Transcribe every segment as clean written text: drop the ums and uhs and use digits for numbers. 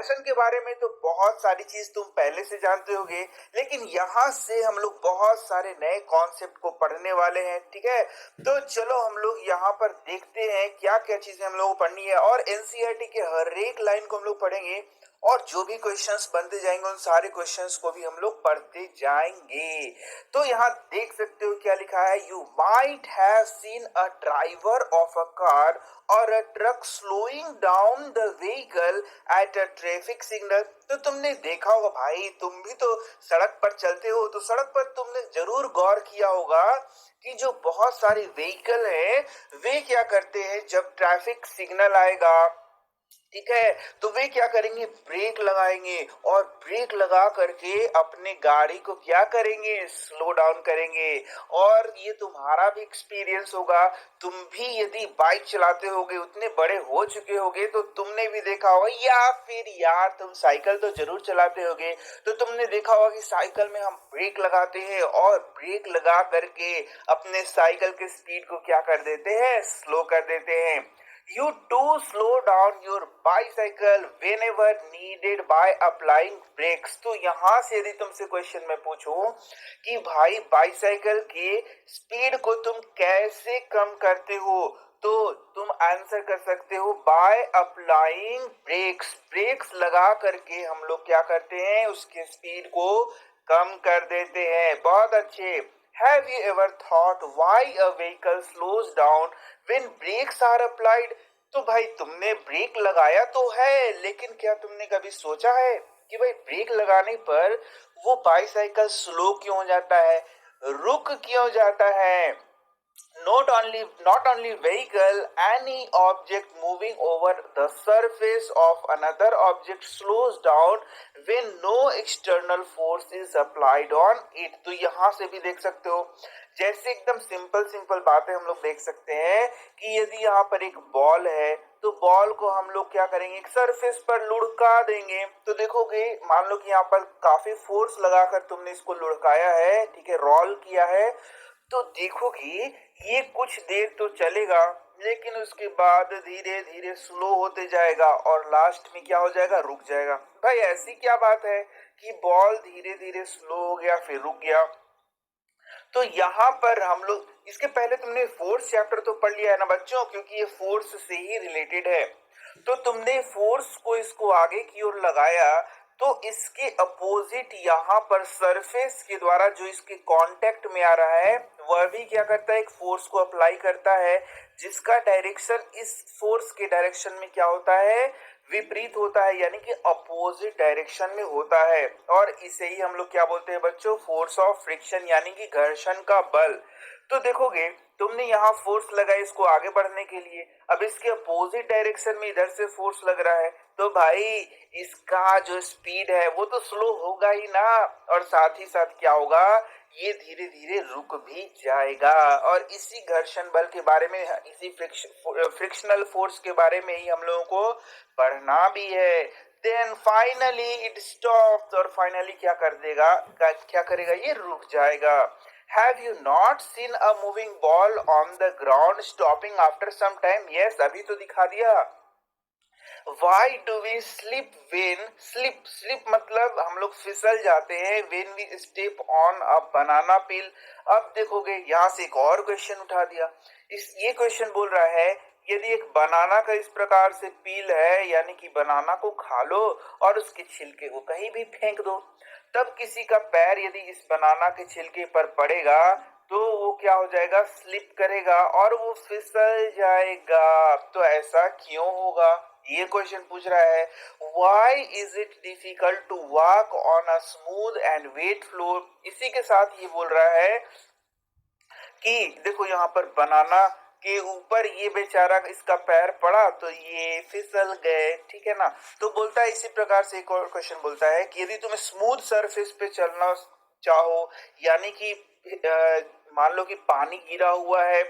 घर्षण के बारे में तो बहुत सारी चीज तुम पहले से जानते होगे, लेकिन यहाँ से हम लोग बहुत सारे नए कॉन्सेप्ट को पढ़ने वाले हैं। ठीक है, तो चलो हम लोग यहाँ पर देखते हैं क्या क्या चीजें हम लोग को पढ़नी है, और एनसीईआरटी के हर एक लाइन को हम लोग पढ़ेंगे, और जो भी क्वेश्चंस बनते जाएंगे उन सारे क्वेश्चंस को भी हम लोग पढ़ते जाएंगे। तो यहाँ देख सकते हो क्या लिखा है, you might have seen a driver of a car और a truck slowing down the vehicle at a traffic signal. तो तुमने देखा होगा भाई, तुम भी तो सड़क पर चलते हो, तो सड़क पर तुमने जरूर गौर किया होगा कि जो बहुत सारे व्हीकल हैं वे क्या करते हैं, जब ट्रैफिक सिग्नल आएगा, ठीक है, तो वे क्या करेंगे, ब्रेक लगाएंगे, और ब्रेक लगा करके अपने गाड़ी को क्या करेंगे, स्लो डाउन करेंगे। और ये तुम्हारा भी एक्सपीरियंस होगा, तुम भी यदि बाइक चलाते होगे, उतने बड़े हो चुके होगे, तो तुमने भी देखा होगा, या फिर यार तुम साइकिल तो जरूर चलाते होगे, तो तुमने देखा होगा कि साइकिल में हम ब्रेक लगाते हैं, और ब्रेक लगा करके अपने साइकिल के स्पीड को क्या कर देते हैं, स्लो कर देते हैं। You do slow down your bicycle whenever needed by applying brakes। तो यहाँ से यदि तुमसे क्वेश्चन मैं पूछूं कि भाई बाइसाइकिल के स्पीड को तुम कैसे कम करते हो, तो तुम आंसर कर सकते हो बाय अप्लाइंग ब्रेक्स। ब्रेक्स लगा करके हम लोग क्या करते हैं, उसके स्पीड को कम कर देते हैं। बहुत अच्छे। Have you ever thought why a vehicle slows down when brakes are applied? तो भाई तुमने ब्रेक लगाया तो है, लेकिन क्या तुमने कभी सोचा है कि भाई ब्रेक लगाने पर वो बाइसाइकिल स्लो क्यों हो जाता है, रुक क्यों जाता है। Not only vehicle, any object moving over the surface of another object slows down when no external force is applied on it। तो यहाँ से भी देख सकते हो, जैसे एकदम सिंपल सिंपल बातें हम लोग देख सकते हैं कि यदि यहाँ पर एक बॉल है, तो बॉल को हम लोग क्या करेंगे, एक सरफेस पर लुढ़का देंगे, तो देखोगे मान लो कि यहाँ पर काफी फोर्स लगाकर तुमने इसको लुढ़काया है, ठीक है, रोल किया है, तो देखोगे ये कुछ देर तो चलेगा, लेकिन उसके बाद धीरे धीरे स्लो होते जाएगा, और लास्ट में क्या हो जाएगा, रुक जाएगा। भाई ऐसी क्या बात है कि बॉल धीरे धीरे स्लो हो गया फिर रुक गया। तो यहाँ पर हम लोग, इसके पहले तुमने फोर्स चैप्टर तो पढ़ लिया है ना बच्चों, क्योंकि ये फोर्स से ही रिलेटेड है। तो तुमने फोर्स को इसको आगे की ओर लगाया, तो इसके अपोजिट यहाँ पर सरफेस के द्वारा जो इसके कांटेक्ट में आ रहा है, वह भी क्या करता है, एक फोर्स को अप्लाई करता है, जिसका डायरेक्शन इस फोर्स के डायरेक्शन में क्या होता है, विपरीत होता है, यानी कि अपोजिट डायरेक्शन में होता है। और इसे ही हम लोग क्या बोलते हैं बच्चों, फोर्स ऑफ फ्रिक्शन, यानी कि घर्षण का बल। तो देखोगे तुमने यहाँ फोर्स लगाया इसको आगे बढ़ने के लिए, अब इसके अपोजिट डायरेक्शन में इधर से फोर्स लग रहा है, तो भाई इसका जो स्पीड है वो तो स्लो होगा ही ना, और साथ ही साथ क्या होगा, ये धीरे धीरे रुक भी जाएगा। और इसी घर्षण बल के बारे में, इसी फ्रिक्शनल फोर्स के बारे में ही हम लोगों को पढ़ना भी है। देन फाइनली इट स्टॉप्स, और फाइनली क्या कर देगा, क्या करेगा, ये रुक जाएगा। Have you not seen a moving ball on the ground stopping after some time? Yes, अभी तो दिखा दिया। Why do we slip मतलब हम लोग फिसल जाते हैं, when we step on a banana peel। अब देखोगे यहाँ से एक और क्वेश्चन उठा दिया, ये क्वेश्चन बोल रहा है, यदि एक बनाना का इस प्रकार से पील है, यानी कि बनाना को खा लो और उसके छिलके को कहीं भी फेंक दो, तब किसी का पैर यदि इस बनाना के छिलके पर पड़ेगा, तो वो क्या हो जाएगा, स्लिप करेगा और वो फिसल जाएगा। तो ऐसा क्यों होगा, ये क्वेश्चन पूछ रहा है। Why is it difficult to walk on a smooth and wet floor? इसी के साथ ये बोल रहा है कि देखो यहाँ पर बनाना के ऊपर ये बेचारा इसका पैर पड़ा तो ये फिसल गए, ठीक है ना। तो बोलता है इसी प्रकार से एक और क्वेश्चन बोलता है कि यदि तुम स्मूथ सरफेस पे चलना चाहो, यानी कि मान लो कि पानी गिरा हुआ है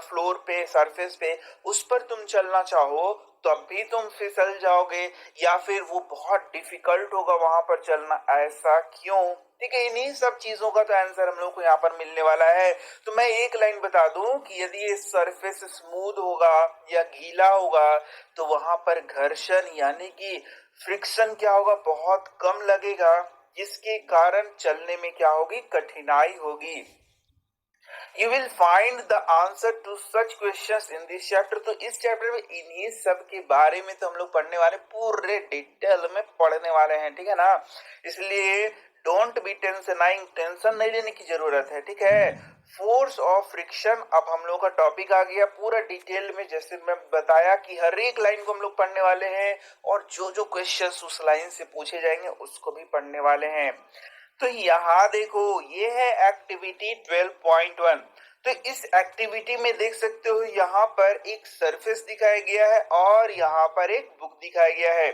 फ्लोर पे, सरफेस पे, उस पर तुम चलना चाहो तब भी तुम फिसल जाओगे, या फिर वो बहुत डिफिकल्ट होगा वहां पर चलना, ऐसा क्यों। ठीक है, इन्हीं सब चीजों का तो आंसर हम लोग को यहाँ पर मिलने वाला है। तो मैं एक लाइन बता दूं कि यदि ये सरफेस स्मूथ होगा या गीला होगा, तो वहां पर घर्षण यानी कि फ्रिक्शन क्या होगा, बहुत कम लगेगा, जिसके कारण चलने में क्या होगी, कठिनाई होगी। You will find the answer to such questions in this chapter. तो इस चैप्टर में इन्हीं सब के बारे में तो हम लोग पढ़ने वाले, पूरे डिटेल में पढ़ने वाले हैं, ठीक है ना। इसलिए डोंट बी टेंशनाइंग, टेंशन नहीं लेने की जरूरत है, ठीक है। फोर्स ऑफ फ्रिक्शन, अब हम लोग का टॉपिक आ गया पूरा डिटेल में, जैसे मैं बताया कि हर एक लाइन को हम लोग पढ़ने वाले हैं, और जो जो क्वेश्चंस उस लाइन से पूछे जाएंगे उसको भी पढ़ने वाले हैं। तो यहाँ देखो, ये है एक्टिविटी 12.1। तो इस एक्टिविटी में देख सकते हो, यहाँ पर एक सरफेस दिखाया गया है और यहाँ पर एक बुक दिखाया गया है,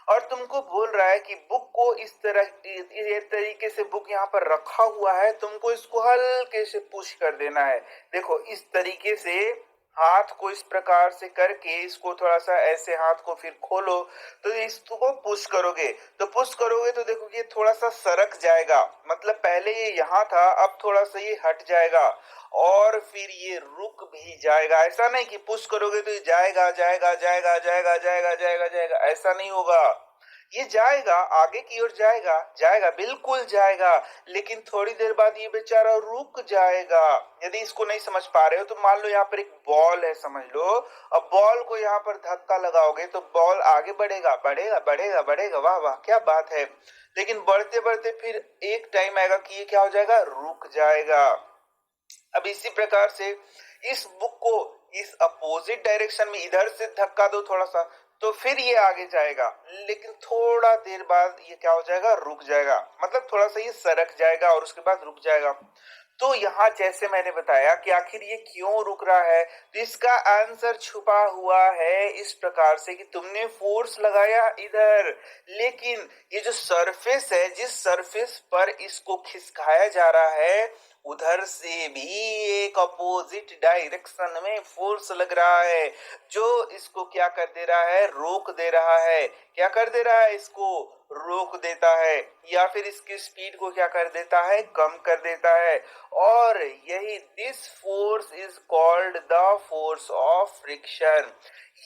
और तुमको बोल रहा है कि बुक को इस तरह, ये तरीके से बुक यहाँ पर रखा हुआ है, तुमको इसको हल्के से पुश कर देना है। देखो इस तरीके से हाथ को इस प्रकार से करके इसको थोड़ा सा ऐसे हाथ को फिर खोलो, तो इसको पुश करोगे, तो पुश करोगे तो देखो ये थोड़ा सा सरक जाएगा, मतलब पहले ये यहाँ था, अब थोड़ा सा ये हट जाएगा, और फिर ये रुक भी जाएगा। ऐसा नहीं कि पुश करोगे तो ये जाएगा जाएगा जाएगा जाएगा जाएगा जाएगा जाएगा, ऐसा नहीं होगा। ये जाएगा, आगे की ओर जाएगा, जाएगा, बिल्कुल जाएगा, लेकिन थोड़ी देर बाद ये बेचारा रुक जाएगा। यदि इसको नहीं समझ पा रहे हो तो मान लो यहाँ पर एक बॉल है, समझ लो, अब बॉल को यहाँ पर धक्का लगाओगे तो बॉल आगे बढ़ेगा, बढ़ेगा बढ़ेगा बढ़ेगा, वाह वाह क्या बात है, लेकिन बढ़ते बढ़ते फिर एक टाइम आएगा कि ये क्या हो जाएगा, रुक जाएगा। अब इसी प्रकार से इस बुक को इस अपोजिट डायरेक्शन में इधर से धक्का दो थोड़ा सा, तो फिर ये आगे जाएगा, लेकिन थोड़ा देर बाद ये क्या हो जाएगा, रुक जाएगा, मतलब थोड़ा सा ये सरक जाएगा और उसके बाद रुक जाएगा। तो यहाँ जैसे मैंने बताया कि आखिर ये क्यों रुक रहा है, तो इसका आंसर छुपा हुआ है इस प्रकार से कि तुमने फोर्स लगाया इधर, लेकिन ये जो सरफेस है, जिस सरफेस पर इसको खिसकाया जा रहा है, उधर से भी एक अपोजिट डायरेक्शन में फोर्स लग रहा है, जो इसको क्या कर दे रहा है, रोक दे रहा है। क्या कर दे रहा है, इसको रोक देता है, या फिर इसकी स्पीड को क्या कर देता है, कम कर देता है। और यही this force is called the force of friction.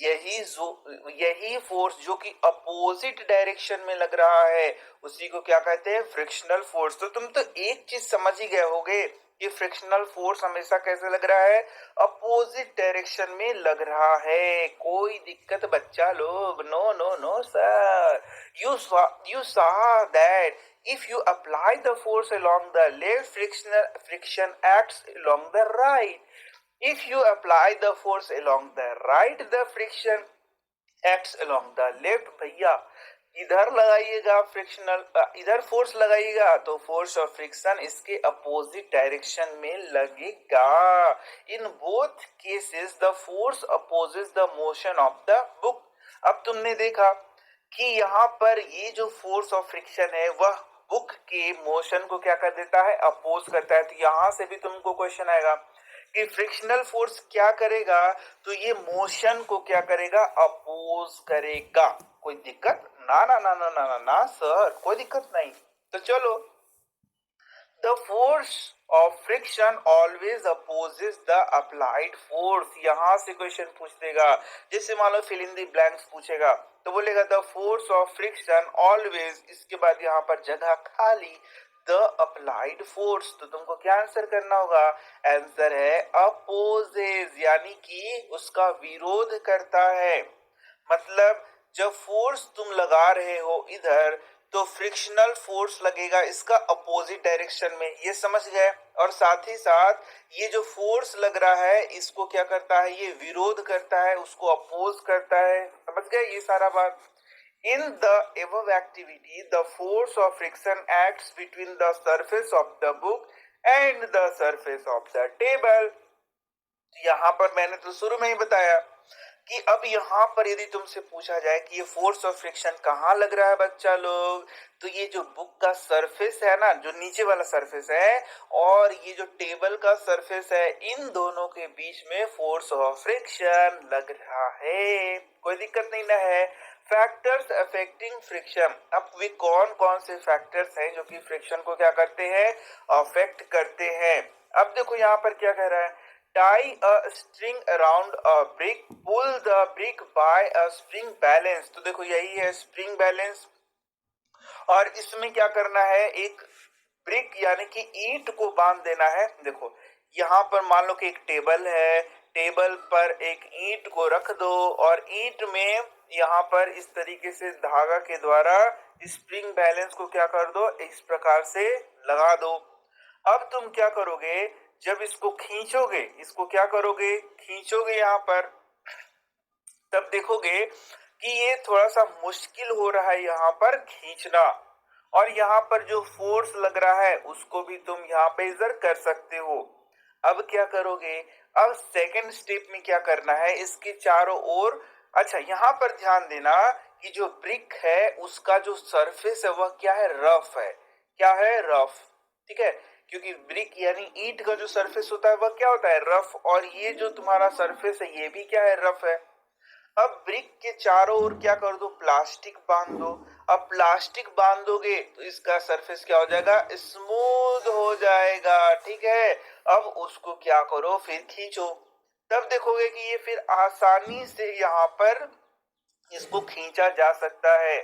यही फोर्स जो कि अपोजिट डायरेक्शन में लग रहा है, उसी को क्या कहते हैं, फ्रिक्शनल फोर्स। तो तुम तो एक चीज समझ ही गए होगे कि फ्रिक्शनल फोर्स हमेशा कैसे लग रहा है, अपोजिट डायरेक्शन में लग रहा है। कोई दिक्कत बच्चा लोग, no no no sir, you saw that if you apply the force along the left, friction acts along the right. If you apply the force along the right, the friction acts along the left। भैया इधर लगाइएगा frictional, इधर force लगाइएगा तो force of friction इसके opposite direction में लगेगा। In both cases the force opposes the motion of the book. अब तुमने देखा कि यहाँ पर ये जो फोर्स ऑफ फ्रिक्शन है वह बुक के मोशन को क्या कर देता है, अपोज करता है। तो यहाँ से भी तुमको क्वेश्चन आएगा कि फ्रिक्शनल फोर्स क्या करेगा, तो ये मोशन को क्या करेगा, अपोज करेगा। कोई दिक्कत, ना ना ना ना ना ना ना सर, कोई दिक्कत नहीं। तो चलो, the force of friction always opposes the applied force. यहां से क्वेश्चन पूछ देगा, जैसे मान लो फिल इन द ब्लैंक्स पूछेगा, तो बोलेगा the force of friction always, इसके बाद यहाँ पर जगह खाली, द अप्लाइड फोर्स। तो तुमको क्या आंसर करना होगा, आंसर है अपोजेस, यानी कि उसका विरोध करता है। मतलब जब फोर्स तुम लगा रहे हो इधर, तो फ्रिक्शनल फोर्स लगेगा इसका अपोजिट डायरेक्शन में, ये समझ गए। और साथ ही साथ ये जो फोर्स लग रहा है इसको क्या करता है, ये विरोध करता है, उसको अपोज करता है, समझ गए ये सारा बात। In the above activity, the force of friction acts between the surface of the book and the surface of the table। यहाँ पर मैंने तो शुरू में ही बताया कि अब यहाँ पर यदि तुमसे पूछा जाए कि ये फोर्स ऑफ फ्रिक्शन कहाँ लग रहा है बच्चा लोग, तो ये जो बुक का सरफेस है ना, जो नीचे वाला सरफेस है, और ये जो टेबल का सरफेस है, इन दोनों के बीच में फोर्स ऑफ फ्रिक्शन लग रहा है। कोई दिक्कत नहीं ना है। फैक्टर्स अफेक्टिंग फ्रिक्शन, अब वे कौन कौन से फैक्टर्स हैं जो कि फ्रिक्शन को क्या करते हैं, अफेक्ट करते हैं। अब देखो यहाँ पर क्या कह रहा है tie a string around a brick, pull the brick by a spring balance. तो देखो यही है स्प्रिंग बैलेंस। और इसमें क्या करना है, एक ब्रिक यानी कि ईंट को बांध देना है। देखो यहाँ पर मान लो कि एक टेबल है, टेबल पर एक ईंट को रख दो और ईंट में यहाँ पर इस तरीके से धागा के द्वारा स्प्रिंग बैलेंस को क्या कर दो, इस प्रकार से लगा दो। अब तुम क्या करोगे, जब इसको खींचोगे, इसको क्या करोगे, खींचोगे यहाँ पर, तब देखोगे कि ये थोड़ा सा मुश्किल हो रहा है यहाँ पर खींचना। और यहाँ पर जो फोर्स लग रहा है उसको भी तुम यहाँ पे इधर कर सकते हो। अब क्या करोगे, अब सेकंड स्टेप में क्या करना है, इसके चारों ओर, अच्छा यहाँ पर ध्यान देना कि जो ब्रिक है उसका जो सरफेस है वह क्या है, रफ है। क्या है, रफ। ठीक है, क्योंकि ब्रिक यानी ईंट का जो सरफेस होता है वह क्या होता है, रफ। और ये जो तुम्हारा सरफेस है ये भी क्या है, रफ है। अब ब्रिक के चारों ओर क्या कर दो, प्लास्टिक बांध दो। अब प्लास्टिक बांधोगे तो इसका सरफेस क्या हो जाएगा, स्मूथ हो जाएगा। ठीक है, अब उसको क्या करो, फिर खींचो। तब देखोगे कि ये फिर आसानी से यहाँ पर इसको खींचा जा सकता है।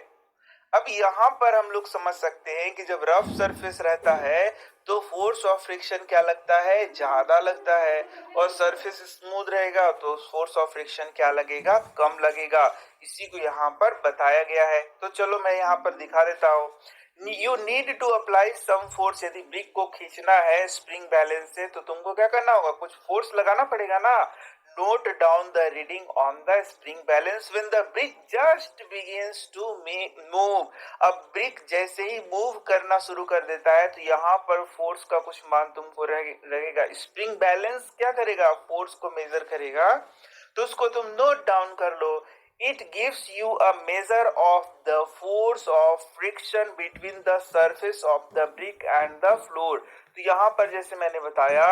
अब यहाँ पर हम लोग समझ सकते हैं कि जब रफ सरफेस रहता है तो फोर्स ऑफ फ्रिक्शन क्या लगता है, ज्यादा लगता है। और सरफेस स्मूथ रहेगा तो फोर्स ऑफ फ्रिक्शन क्या लगेगा, कम लगेगा। इसी को यहाँ पर बताया गया है। तो चलो मैं यहाँ पर दिखा देता हूँ। You need to apply some force. यदि ब्रिक को खींचना है स्प्रिंग बैलेंस से तो तुमको क्या करना होगा, कुछ फोर्स लगाना पड़ेगा ना। Note down the reading on the spring balance when the brick just begins to move। अब ब्रिक जैसे ही मूव करना शुरू कर देता है तो यहाँ पर फोर्स का कुछ मान तुमको रहेगा। स्प्रिंग बैलेंस क्या करेगा, फोर्स को मेजर करेगा। तो उसको तुम नोट डाउन कर लो। It gives you a measure of the force of friction between the surface of the brick and the floor। तो यहाँ पर जैसे मैंने बताया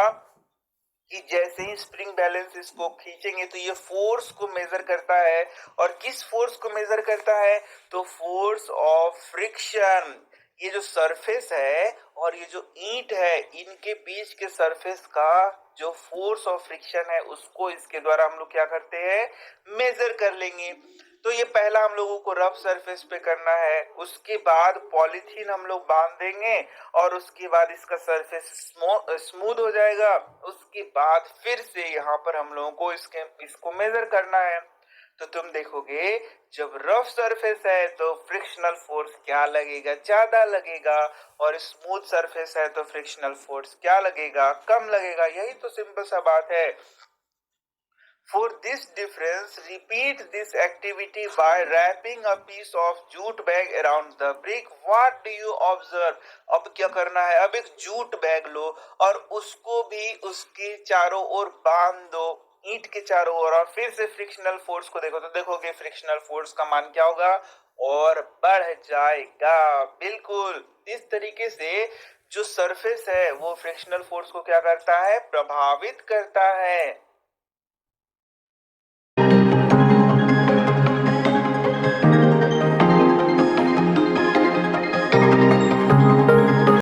कि जैसे ही स्प्रिंग बैलेंस इसको खींचेंगे तो ये फोर्स को मेजर करता है। और किस फोर्स को मेजर करता है, तो फोर्स ऑफ फ्रिक्शन। ये जो सरफेस है और ये जो ईंट है इनके बीच के सरफेस का जो फोर्स ऑफ फ्रिक्शन है उसको इसके द्वारा हम लोग क्या करते हैं, मेजर कर लेंगे। तो ये पहला हम लोगों को रफ सरफेस पे करना है। उसके बाद पॉलीथीन हम लोग बांध देंगे और उसके बाद इसका सरफेस स्मूथ हो जाएगा। उसके बाद फिर से यहाँ पर हम लोगों को इसको मेजर करना है। तो तुम देखोगे जब रफ सरफेस है तो फ्रिक्शनल फोर्स क्या लगेगा, ज्यादा लगेगा। और स्मूथ सरफेस है तो फ्रिक्शनल फोर्स क्या लगेगा, कम लगेगा। यही तो सिंपल सा बात है। For this difference, repeat this activity by wrapping a piece of jute bag around the brick. What do you observe? अब क्या करना है, अब एक जूट बैग लो और उसको भी उसके चारों ओर बांध दो, ईंट के चारों ओर। और फिर से फ्रिक्शनल फोर्स को देखो तो देखोगे फ्रिक्शनल फोर्स का मान क्या होगा, और बढ़ जाएगा। बिल्कुल इस तरीके से जो सरफेस है वो फ्रिक्शनल फोर्स को क्या करता है, प्रभावित करता है।